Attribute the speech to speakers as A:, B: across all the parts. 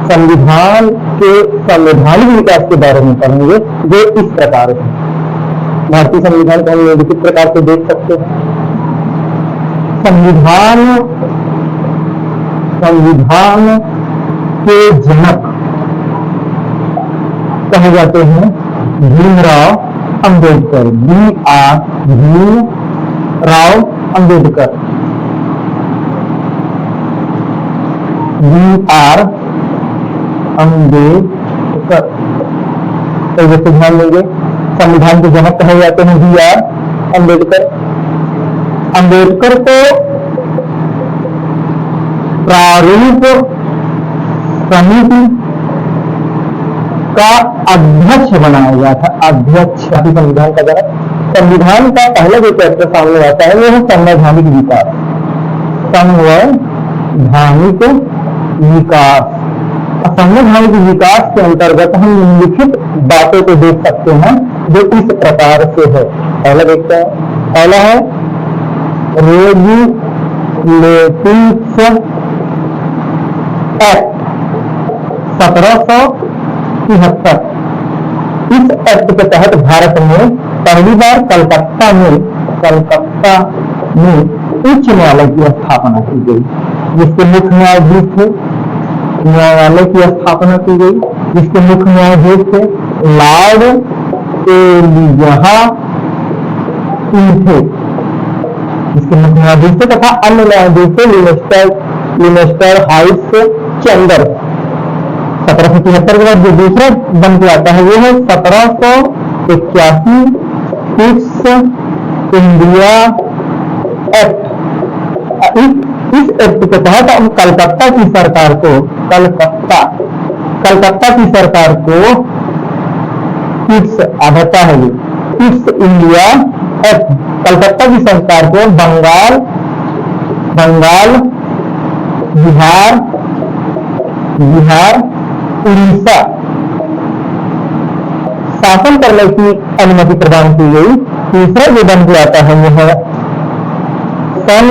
A: संविधान के संवैधानिक विकास के बारे में पढ़ेंगे, जो इस प्रकार है। भारतीय संविधान को हम निम्नलिखित प्रकार से देख सकते हैं। संविधान के जनक कहे जाते हैं भीमराव अंबेडकर, भीमराव अंबेडकर, तो जैसे ध्यान देंगे, संविधान के जनक कहे जाते हैं बी.आर. अंबेडकर। अंबेडकर को प्रारूप समिति का अध्यक्ष बनाया गया था। अध्यक्ष संविधान का जनक। संविधान का पहला जो चैप्टर सामने आता है वो है संवैधानिक विकास। संवैधानिक विकास। संवैधानिक विकास के अंतर्गत हम निम्नलिखित बातों को देख सकते हैं, जो इस प्रकार से है। पहला देखते हैं। पहला है रेगुलेटिव्स एक्ट 1773। इस एक्ट के तहत भारत में पहली बार कलकत्ता में उच्च न्यायालय की स्थापना की गई, जिसके मुख्य न्यायाधीश थे। न्यायालय की स्थापना की गई जिसके मुख्य न्यायाधीश थे लॉर्ड एलिजाह थे, जिसके मुख्य न्यायाधीश थे, तथा अन्य न्यायाधीश थे लिमेस्टर हाउस चैम्बर। 1773 के बाद जो दूसरा बन के आता है वो है 1781 ईस्ट इंडिया एक्ट। इस एक्ट के तहत हम कलकत्ता की सरकार को ईस्ट आता है, ईस्ट इंडिया एक्ट। कलकत्ता की सरकार को बंगाल, बिहार, उड़ीसा शासन करने की अनुमति प्रदान की गई। तीसरा जो बन के आता है वो है सन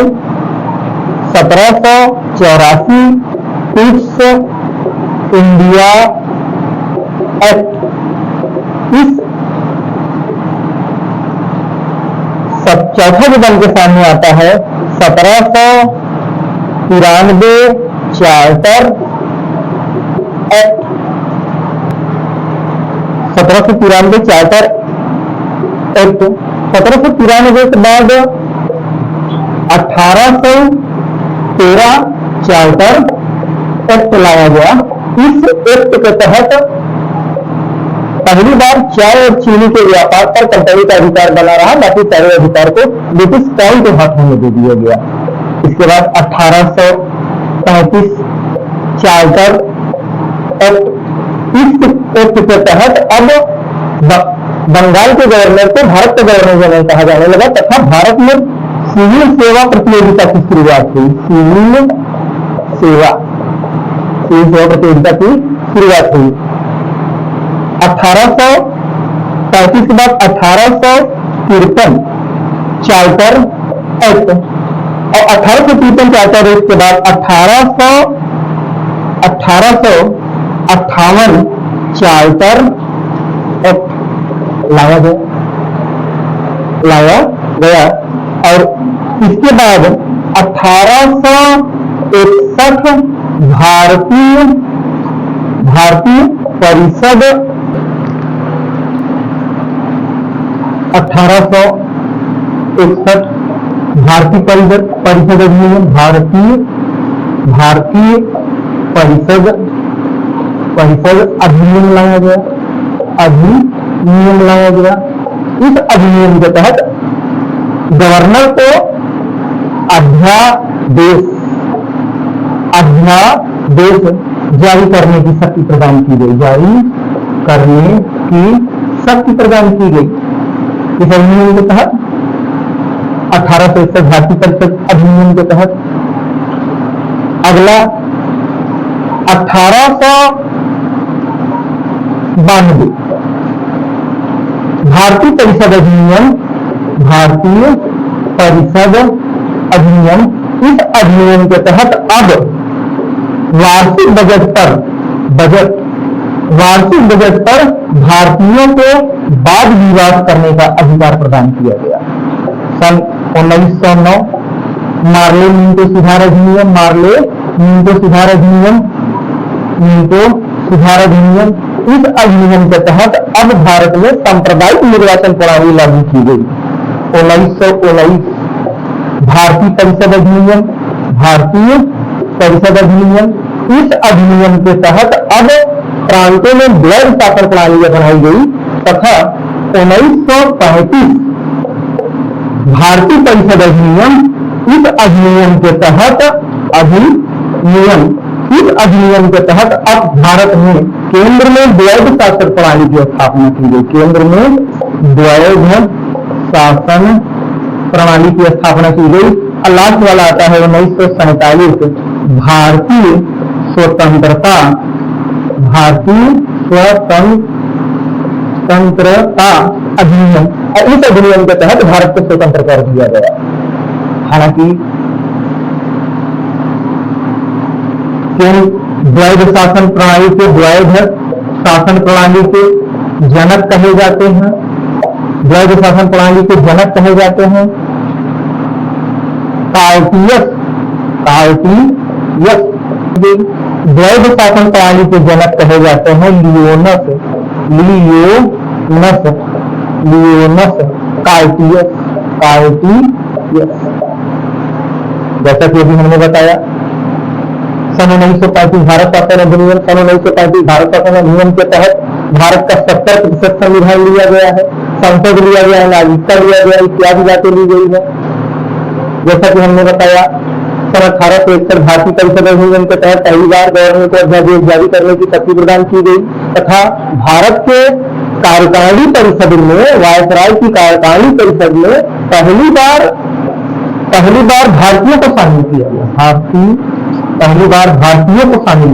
A: 1784 ईस्ट इंडिया एक्ट। इस चौथा जो बन के सामने आता है 1793 चार्टर एक्ट। 1793 charter act. 1793 के बाद 1813 चार्टर एक्ट लाया गया। इस एक्ट के तहत पहली बार चाय और चीनी के व्यापार पर कंपनी का अधिकार बना रहा, बाकी सारे अधिकार को ब्रिटिश क्राउन के हाथों में दे दिया गया। इसके बाद 1835 चार्टर एक्ट। इस एक्ट के तहत अब बंगाल के गवर्नर को भारत का गवर्नर जनरल कहा जाने लगा, तथा भारत में सिविल सेवा प्रतियोगिता की शुरुआत हुई। सिविल सेवा प्रतियोगिता की शुरुआत हुई 1835 के बाद 1853 चार्टर एक्ट, और 1853 चार्टर एक्ट के बाद 1858 चार्टर एक्ट लाया गया। और इसके बाद 1861 भारतीय परिषद 1861 भारतीय परिषद अधिनियम, भारतीय परिषद अधिनियम लाया गया। इस अधिनियम के तहत गवर्नर को अध्यादेश जारी करने की शक्ति प्रदान की गई। इस अधिनियम के तहत 1861 भारतीय परिषद अधिनियम के तहत। अगला 1892 भारतीय परिषद अधिनियम। इस अधिनियम के तहत अब वार्षिक बजट पर बजट, वार्षिक बजट पर भारतीयों को वाद विवाद करने का अधिकार प्रदान किया गया। सन 1909 मार्ले मिंटो सुधार अधिनियम, मार्ले मिंटो सुधार अधिनियम, मिंटो सुधार अधिनियम, इस अधिनियम के तहत अब भारत में सांप्रदायिक निर्वाचन प्रणाली लागू की गई। 1919 भारतीय परिषद अधिनियम, भारतीय परिषद अधिनियम, इस अधिनियम के तहत अब प्रांतों में द्वैध शासन प्रणाली बनाई गई तथा 1935 भारतीय परिषद अधिनियम, इस अधिनियम के तहत इस अधिनियम के तहत अब भारत में केंद्र में द्वैध शासन प्रणाली की स्थापना की गई। केंद्र में द्वैध शासन प्रणाली की स्थापना की गई। और लास्ट वाला आता है 1947 भारतीय स्वतंत्रता, भारतीय स्वतंत्रता अधिनियम, और इस अधिनियम के तहत भारत को स्वतंत्र कर दिया गया। हालांकि द्वैध शासन प्रणाली के द्वैध शासन प्रणाली के जनक कहे जाते हैं, द्वैध शासन प्रणाली के जनक कहे जाते हैं कार्टियस, द्वैध शासन प्रणाली के जनक कहे जाते हैं लियोनस कार्टियस। जैसा कि अभी हमने बताया सन 1935 भारत शासन अधिनियम, सन 1935 भारत शासन अधिनियम के तहत भारत का 70% संविधान लिया गया है, संसद लिया गया है, नागरिकता लिया गया, इत्यादि बातें ली गई है। जैसा कि हमने बताया सन 1861 भारतीय परिषद अधिनियम के तहत पहली बार गवर्नर को अध्यादेश जारी करने की शक्ति प्रदान की गई तथा भारत के कार्यकारिणी परिषद में, वायसराय की कार्यकारिणी परिषद में पहली बार भारतीयों को शामिल किया गया। पहली बार भारतीयों को शामिल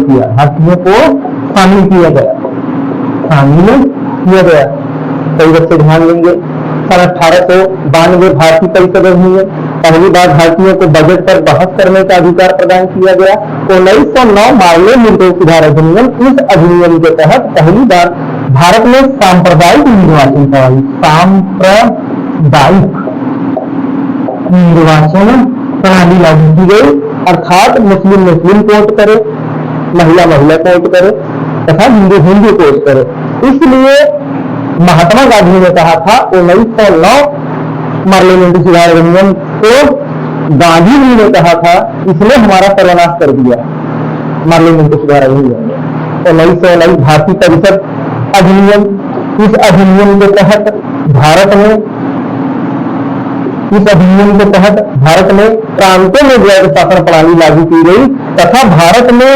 A: किया गया। कई बच्चे ध्यान देंगे सन 1892 भारतीय परिषद अधिनियम, पहली बार भारतीयों को बजट पर बहस करने का अधिकार प्रदान किया गया। 1909 मार्ले मिंटो सुधार अधिनियम, इस अधिनियम के तहत पहली बार भारत में सांप्रदायिक निर्वाचन प्रणाली लागू की गई, अर्थात मुस्लिम वोट करे, महिला वोट करे तथा हिंदू वोट करे। इसलिए महात्मा गांधी ने कहा था 1909 मार्ले मिंटो सुधार अधिनियम को, गांधी जी ने कहा था इसने हमारा सर्वनाश कर दिया। मार्ले मिंटो सुधार अधिनियम 1909 भारतीय परिषद अधिनियम, इस अधिनियम के तहत भारत में प्रांतों में द्वैध शासन प्रणाली लागू की गई तथा भारत में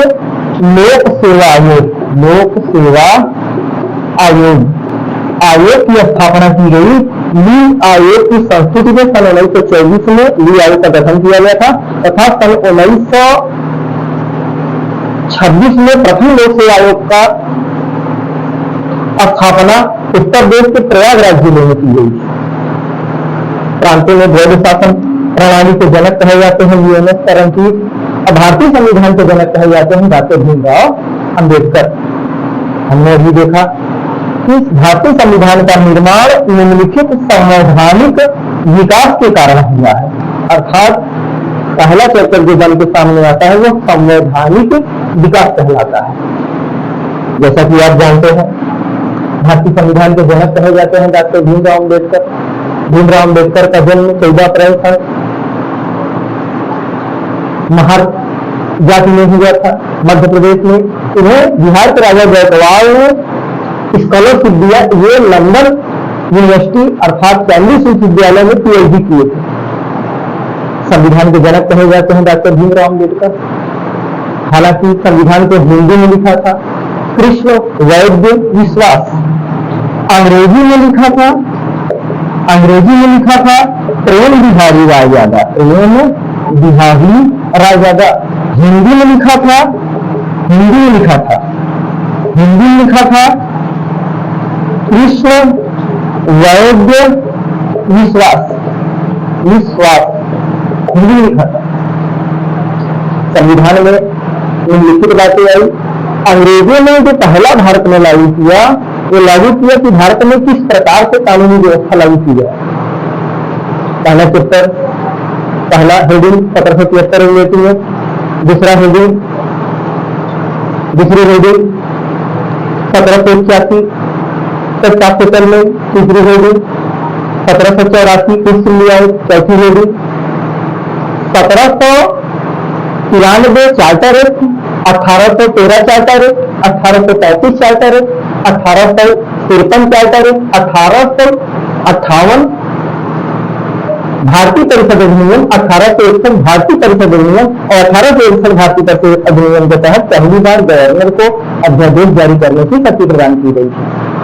A: लोक सेवा आयोग की स्थापना की गई। ली आयोग की संस्तुति में सन 1924 में ली आयोग का गठन किया गया था तथा सन 1926 में प्रथम लोक सेवा आयोग का स्थापना उत्तर प्रदेश के प्रयागराज जिले में की गई। प्रांतों में द्वैध शासन प्रणाली के जनक कहे जाते हैं यूएनएस रणजीत, और भारतीय संविधान के जनक कहे जाते हैं डॉक्टर भीमराव अंबेडकर। हमने अभी देखा कि भारतीय संविधान का निर्माण निम्नलिखित संवैधानिक विकास के कारण हुआ है, अर्थात पहला चैप्टर जो बन के सामने आता है वो संवैधानिक विकास कहलाता है। जैसा कि आप जानते हैं भारतीय संविधान के जनक कहे जाते हैं डॉक्टर भीमराव अंबेडकर। भीमराव अंबेडकर का जन्म 14 अप्रैल सन महार जाति में हुआ था, मध्य प्रदेश में। इन्हें बिहार के राजा जयसवाल ने स्कॉलरशिप दिया। ये लंदन यूनिवर्सिटी अर्थात कैम्ब्रिज विश्वविद्यालय में पीएचडी किए थे। संविधान के जनक कहे जाते हैं डॉक्टर भीमराव अंबेडकर। हालांकि संविधान को हिंदी में लिखा था कृष्ण वैद्य विश्वास, अंग्रेजी में लिखा था प्रेम बिहारी रायजादा, हिंदी में लिखा था कृष्ण वैद्य विश्वास, हिंदी में लिखा था। संविधान में निम्नलिखित बातें आई अंग्रेजों ने जो पहला भारत में लागू किया, वो लागू किया कि भारत में किस प्रकार से कानूनी व्यवस्था लागू की जाए। पहला चैप्टर, पहला हेडिंग 1773 रिलेटिव है। दूसरा हेडिंग, दूसरी हेडिंग 1781 चैप्टर में। तीसरी हेडिंग 1784 ईस्ट इंडिया एक्ट। चौथी heading 1793 charter act, 1813 charter act, 1835 charter act, 1853 charter act, 1858 भारतीय परिषद अधिनियम, 1861 भारतीय परिषद अधिनियम और 1861 भारतीय परिषद अधिनियम के तहत पहली बार गवर्नर को अध्यादेश जारी करने की शक्ति प्रदान की गई थी।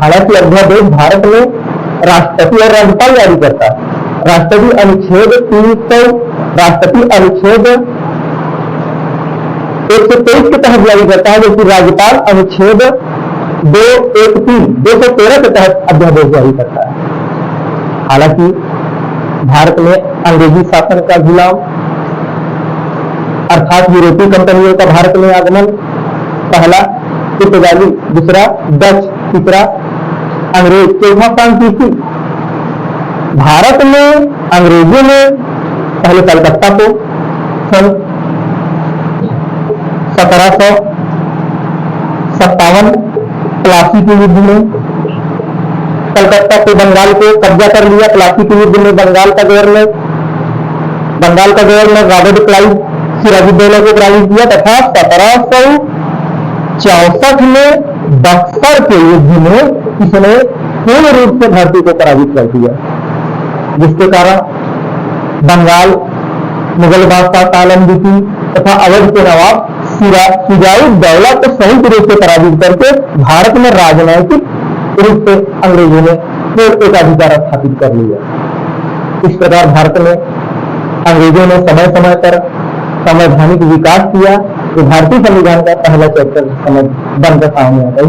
A: हालांकि अध्यादेश भारत में राष्ट्रपति और राज्यपाल जारी करता है। राष्ट्रपति अनुच्छेद 123 के तहत जारी करता है, जबकि राज्यपाल अनुच्छेद 213 के तहत अध्यादेश जारी करता है। हालांकि भारत में अंग्रेजी शासन का गुलाम अर्थात यूरोपीय कंपनियों का भारत में आगमन, पहला पुर्तगाली, दूसरा डच, तीसरा अंग्रेज, चौथा फ्रांसीसी। भारत में अंग्रेजों ने पहले कलकत्ता को सन 1757 प्लासी के युद्ध में कलकत्ता से बंगाल को कब्जा कर लिया। प्लासी के युद्ध में बंगाल का गवर्नर रॉबर्ट क्लाइव सिराजुद्दौला को पराजित किया तथा 1764 में बक्सर के युद्ध में इसने पूर्ण रूप से भारतीय को पराजित कर दिया, जिसके कारण बंगाल मुगल बादशाह तालमबीती तथा अवध के नवाब सिराजुद्दौला को संयुक्त रूप से पराजित करके भारत में राजनैतिक रूप से अंग्रेजों ने फिर एक अधिकार स्थापित कर लिया। इस प्रकार भारत में अंग्रेजों ने समय समय पर संवैधानिक विकास किया। तो भारतीय संविधान का पहला चैप्टर समझ बनकर सामने आता है।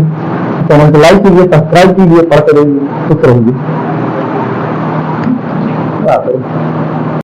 A: चैनल को लाइक कीजिए, सब्सक्राइब कीजिए, पढ़ते रहिए, खुश रहिए।